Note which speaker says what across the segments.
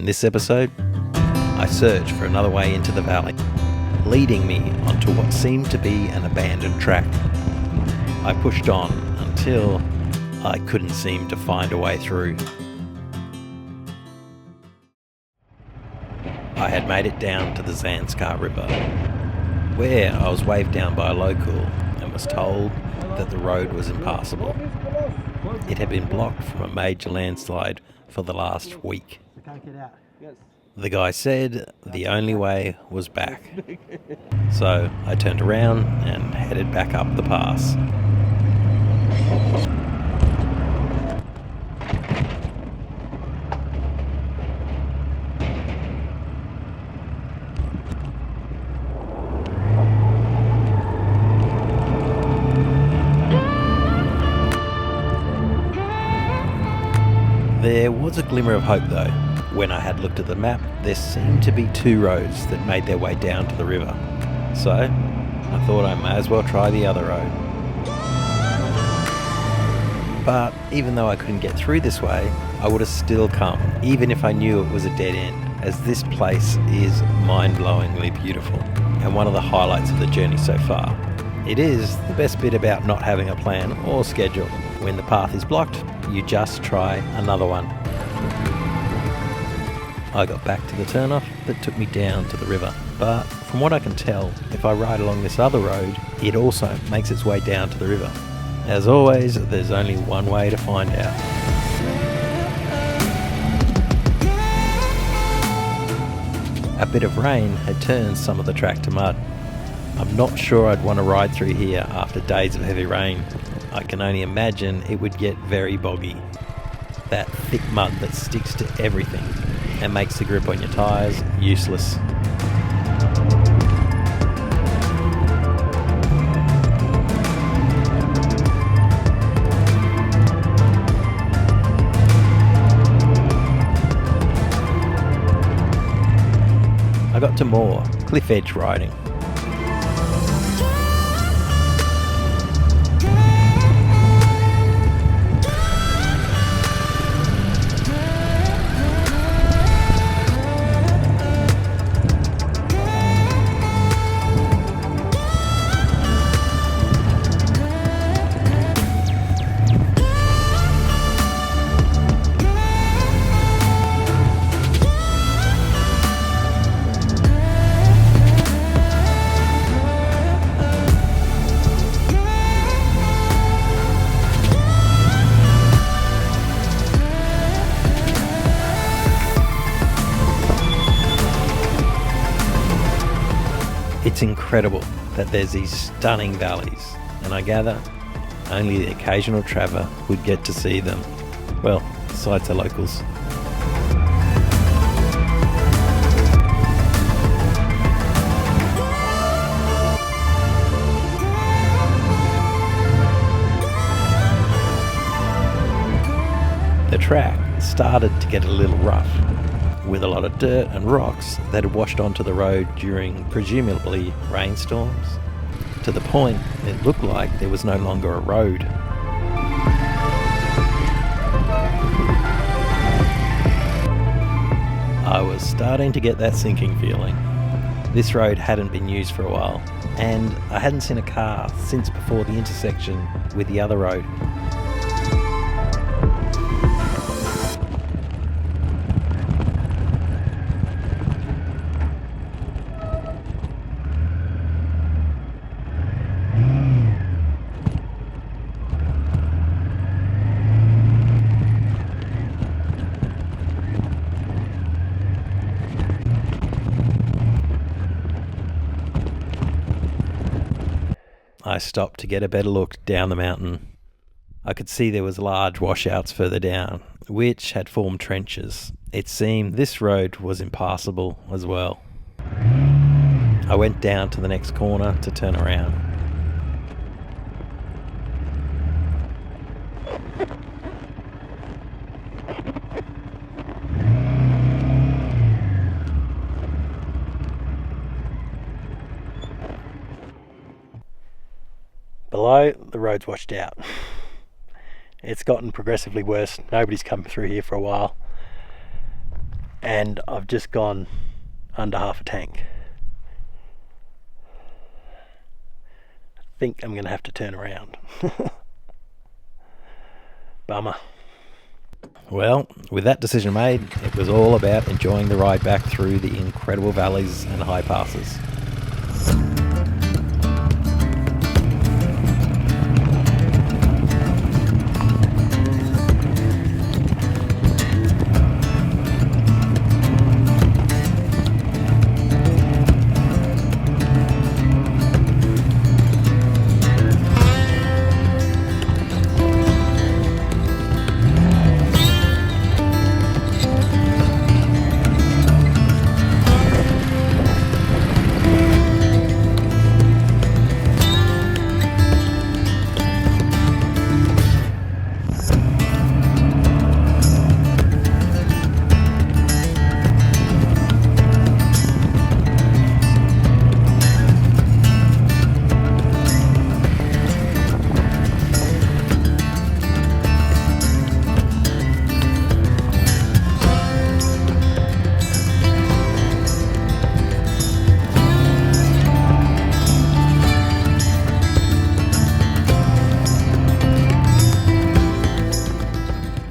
Speaker 1: this episode, I search for another way into the valley, leading me onto what seemed to be an abandoned track. I pushed on until I couldn't seem to find a way through. I had made it down to the Zanskar River, where I was waved down by a local and was told that the road was impassable. It had been blocked from a major landslide for the last week. The guy said the only way was back. So I turned around and headed back up the pass. There was a glimmer of hope though. When I had looked at the map, there seemed to be two roads that made their way down to the river. So I thought I may as well try the other road. But even though I couldn't get through this way, I would have still come, even if I knew it was a dead end, as this place is mind-blowingly beautiful and one of the highlights of the journey so far. It is the best bit about not having a plan or schedule. When the path is blocked, you just try another one. I got back to the turnoff that took me down to the river, but from what I can tell, if I ride along this other road, it also makes its way down to the river. As always, there's only one way to find out. A bit of rain had turned some of the track to mud. I'm not sure I'd want to ride through here after days of heavy rain. I can only imagine it would get very boggy. That thick mud that sticks to everything and makes the grip on your tyres useless. I got to more cliff edge riding. It's incredible that there's these stunning valleys, and I gather only the occasional traveller would get to see them. Well, besides the locals. The track started to get a little rough, with a lot of dirt and rocks that had washed onto the road during presumably rainstorms, to the point it looked like there was no longer a road. I was starting to get that sinking feeling. This road hadn't been used for a while, and I hadn't seen a car since before the intersection with the other road. I stopped to get a better look down the mountain. I could see there was large washouts further down, which had formed trenches. It seemed this road was impassable as well. I went down to the next corner to turn around. Below, the road's washed out. It's gotten progressively worse. Nobody's come through here for a while. and I've just gone under half a tank. I think I'm going to have to turn around. Bummer. Well, with that decision made, it was all about enjoying the ride back through the incredible valleys and high passes.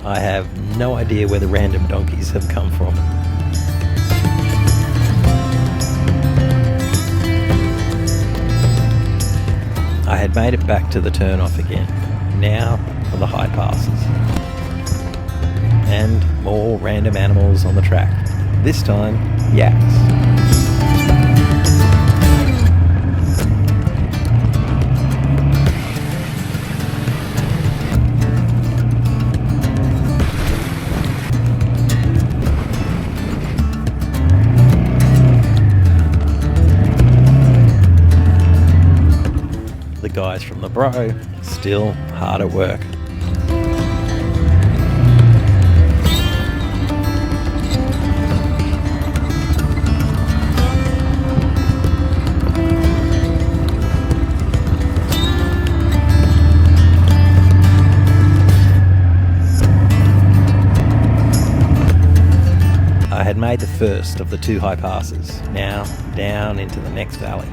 Speaker 1: I have no idea where the random donkeys have come from. I had made it back to the turnoff again, now for the high passes. And more random animals on the track, this time yaks. The guys from the Bro still hard at work. I had made the first of the two high passes, now down into the next valley.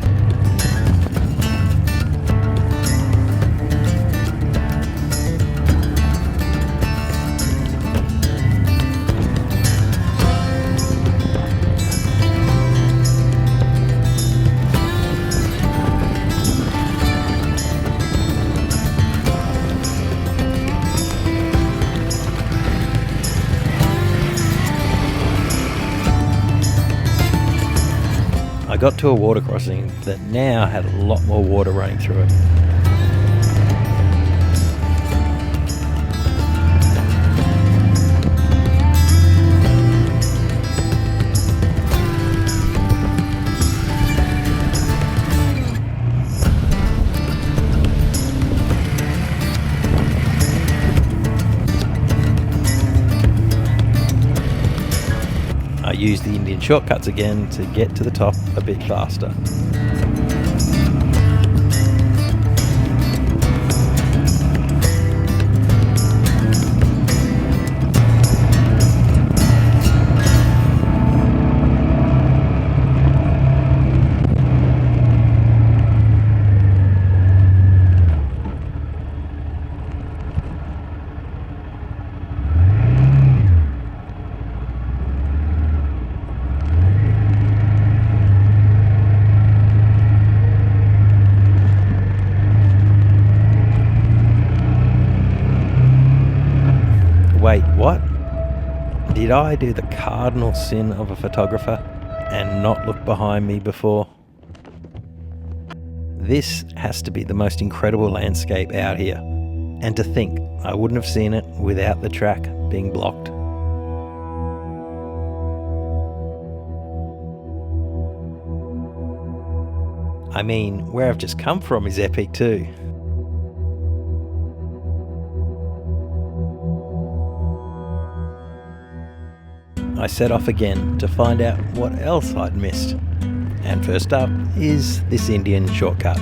Speaker 1: I got to a water crossing that now had a lot more water running through it. I used the Indian shortcuts again to get to the top a bit faster. Wait, what? Did I do the cardinal sin of a photographer and not look behind me before? This has to be the most incredible landscape out here, and to think I wouldn't have seen it without the track being blocked. I mean, where I've just come from is epic too. I set off again to find out what else I'd missed. And first up is this Indian shortcut.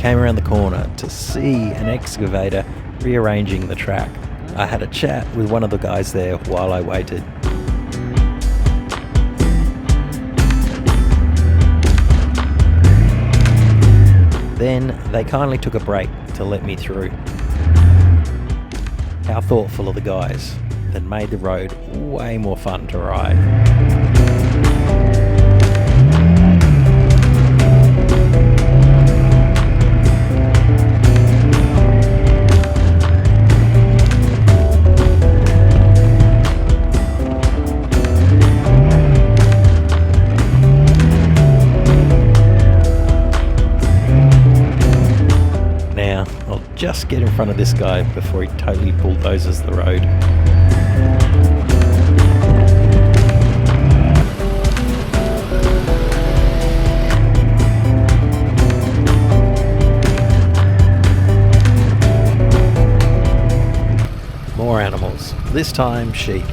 Speaker 1: came around the corner to see an excavator rearranging the track. I had a chat with one of the guys there while I waited. Then they kindly took a break to let me through. How thoughtful of the guys that made the road way more fun to ride. Now, I'll just get in front of this guy before he totally bulldozes the road. More animals, this time sheep.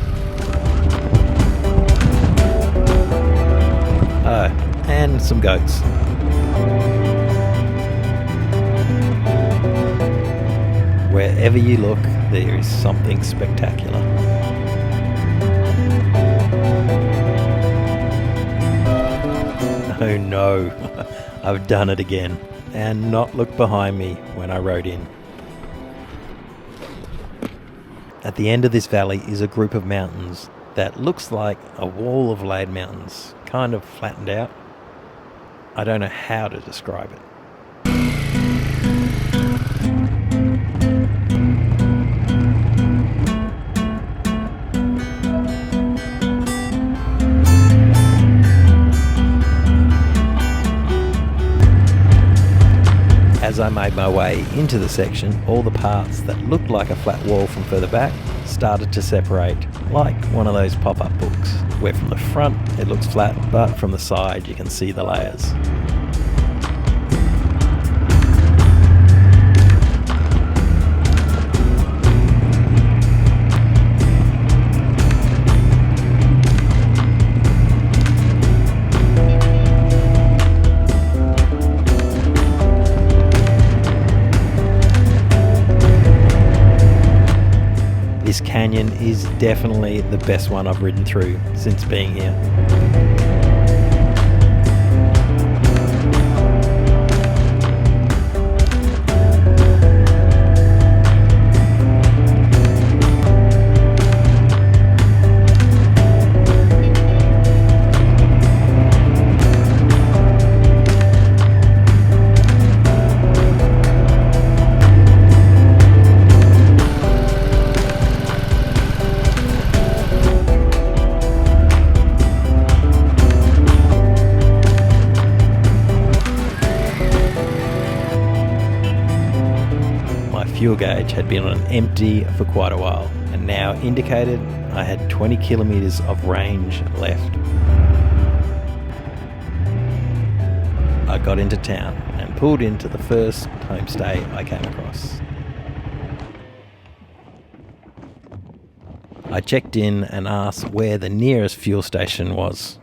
Speaker 1: Oh, and some goats. Wherever you look, there is something spectacular. Oh no, I've done it again, and not looked behind me when I rode in. At the end of this valley is a group of mountains that looks like a wall of laid mountains, kind of flattened out. I don't know how to describe it. As I made my way into the section, all the parts that looked like a flat wall from further back started to separate, like one of those pop-up books, where from the front it looks flat, but from the side you can see the layers. This canyon is definitely the best one I've ridden through since being here. Fuel gauge had been on empty for quite a while and now indicated I had 20 kilometres of range left. I got into town and pulled into the first homestay I came across. I checked in and asked where the nearest fuel station was.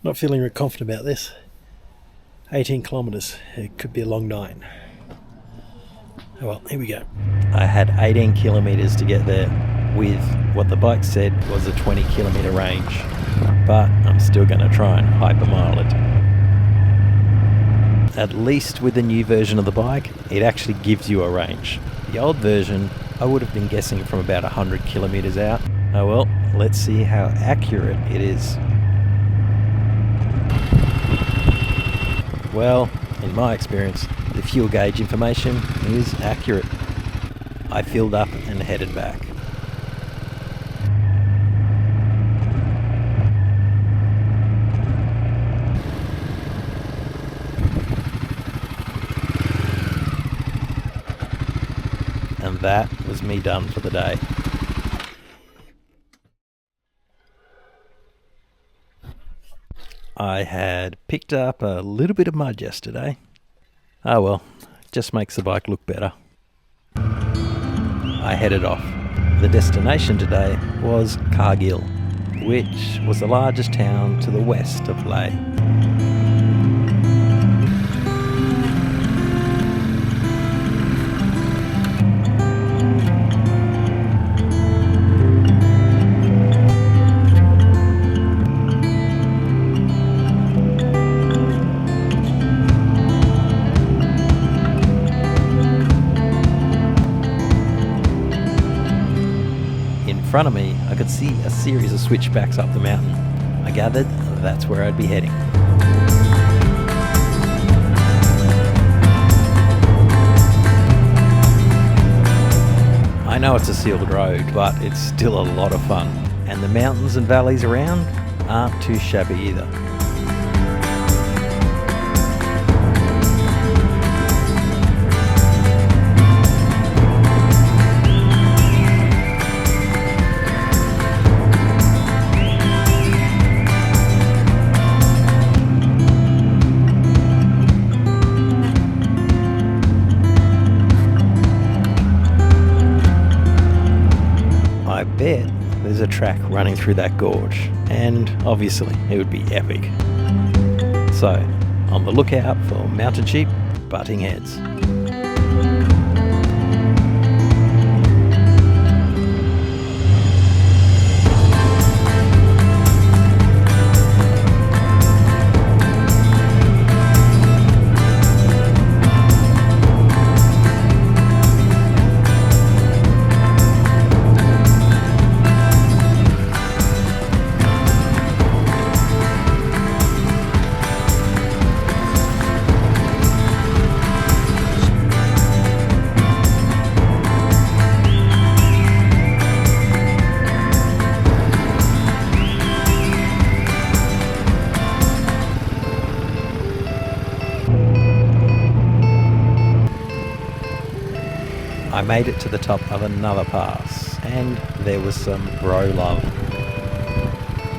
Speaker 2: Not feeling very confident about this. 18 kilometres, it could be a long night. Oh well, here we go.
Speaker 1: I had 18 kilometres to get there with what the bike said was a 20 kilometre range, but I'm still going to try and hypermile it. At least with the new version of the bike, it actually gives you a range. The old version, I would have been guessing from about 100 kilometres out. Oh well, let's see how accurate it is. Well, in my experience, the fuel gauge information is accurate. I filled up and headed back. And that was me done for the day. I had picked up a little bit of mud yesterday. Oh well, just makes the bike look better. I headed off. The destination today was Gill, which was the largest town to the west of Leh. front of me, I could see a series of switchbacks up the mountain. I gathered that's where I'd be heading. I know it's a sealed road, but it's still a lot of fun. And the mountains and valleys around aren't too shabby either. I bet there's a track running through that gorge, and obviously it would be epic. So, on the lookout for mountain sheep butting heads. I made it to the top of another pass, and there was some bro love.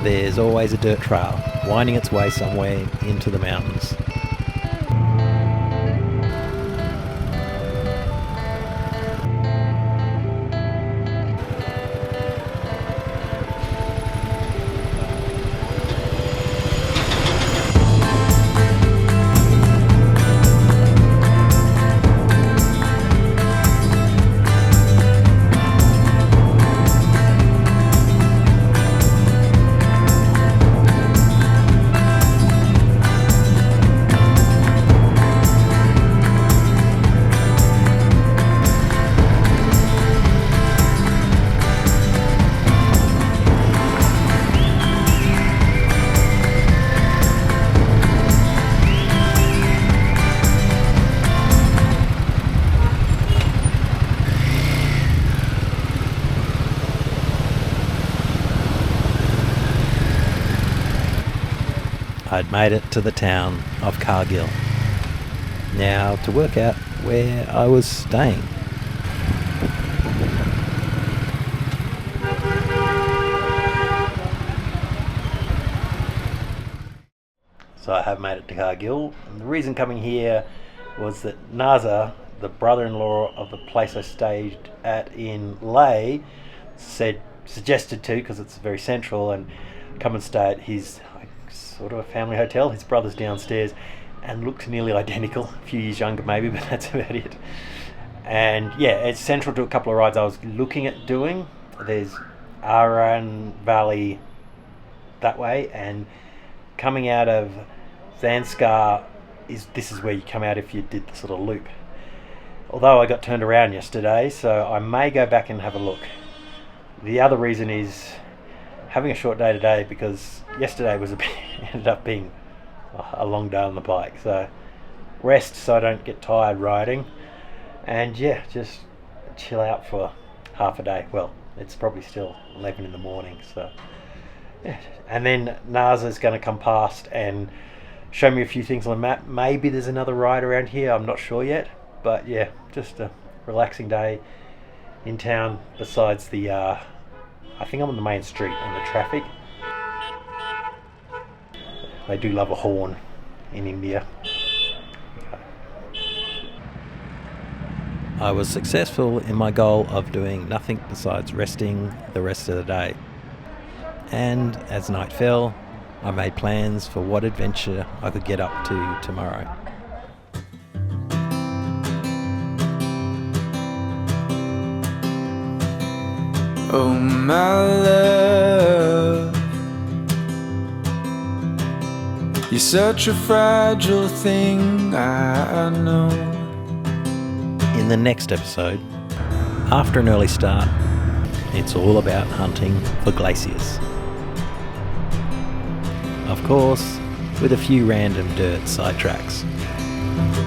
Speaker 1: There's always a dirt trail winding its way somewhere into the mountains. I'd made it to the town of Gill. Now to work out where I was staying. So I have made it to Gill, and the reason coming here was that Naza, the brother-in-law of the place I stayed at in Leh, suggested to, because it's very central, and come and stay at his sort of a family hotel. His brother's downstairs and looks nearly identical, a few years younger maybe, but that's about it. And yeah, it's central to a couple of rides I was looking at doing. There's Aran Valley that way, and coming out of Zanskar this is where you come out if you did the sort of loop. Although I got turned around yesterday, so I may go back and have a look. The other reason is having a short day today, because yesterday was ended up being a long day on the bike. So rest so I don't get tired riding, and yeah, just chill out for half a day. Well, it's probably still 11 in the morning, so yeah. And then Naza's going to come past and show me a few things on the map. Maybe there's another ride around here, I'm not sure yet, but yeah, just a relaxing day in town. Besides the I think I'm on the main street and the traffic. They do love a horn in India. I was successful in my goal of doing nothing besides resting the rest of the day. And as night fell, I made plans for what adventure I could get up to tomorrow.
Speaker 3: Oh my love, you're such a fragile thing, I know.
Speaker 1: In the next episode, after an early start, It's all about hunting for glaciers. Of course, with a few random dirt sidetracks.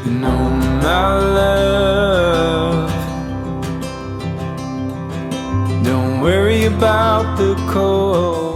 Speaker 3: No, my love, don't worry about the cold.